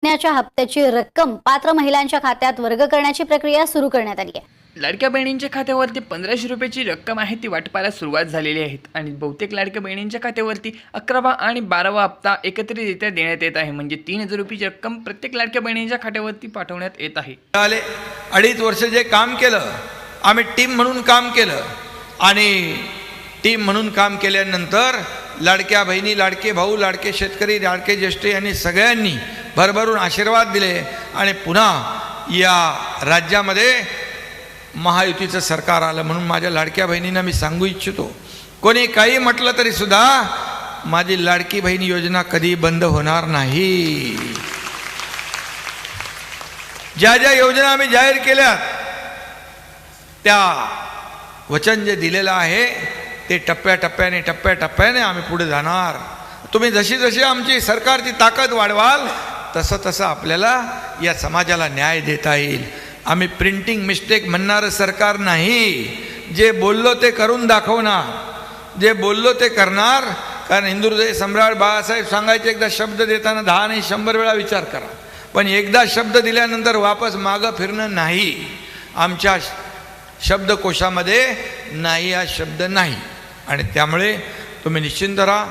महिन्याच्या हप्त्याची रक्कम पात्र महिलांच्या खात्यात वर्ग करण्याची प्रक्रिया सुरू करण्यात आली आहे। लाडक्या बहिणींच्या खात्यावरती 1500 रुपयाची रक्कम आहे ती वाटपाला सुरुवात झालेली आहे आणि बहुतेक लाडक्या बहिणींच्या खात्यावरती 11वा आणि 12वा हप्ता एकत्रितरित्या देण्यात येत आहे। म्हणजे 3000 रुपयाची रक्कम प्रत्येक लाडक्या बहिणींच्या खात्यावरती पाठवण्यात येत आहे। आले 2.5 वर्ष जे काम केलं, आम्ही टीम म्हणून काम केलं आणि टीम म्हणून काम केल्यानंतर लाडक्या बहिणी, लाडके भाऊ, लाडके शेतकरी, लाडके ज्येष्ठ यांनी सगळ्यांनी भरभरून आशीर्वाद दिले आणि पुन्हा या राज्यामध्ये महायुतीचं सरकार आलं। म्हणून माझ्या लाडक्या बहिणींना मी सांगू इच्छितो, कोणी काही म्हटलं तरी सुद्धा माझी लाडकी बहीण योजना कधी बंद होणार नाही। ज्या ज्या योजना आम्ही जाहीर केल्या त्या वचन जे दिलेलं आहे ते टप्प्याटप्प्याने आम्ही पुढे जाणार। तुम्ही जशी जशी आमची सरकारची ताकद वाढवाल तसं तसं आपल्याला या समाजाला न्याय देता येईल। आम्ही प्रिंटिंग मिस्टेक म्हणणारं सरकार नाही, जे बोललो ते करून दाखवणार, जे बोललो ते करणार। कारण हिंदुहृदय सम्राट बाळासाहेब सांगायचे, एकदा शब्द देताना 10 नाही 100 वेळा विचार करा, पण एकदा शब्द दिल्यानंतर वापस मागं फिरणं नाही। आमच्या शब्दकोशामध्ये नाही हा शब्द नाही आणि त्यामुळे तुम्ही निश्चिंत राहा।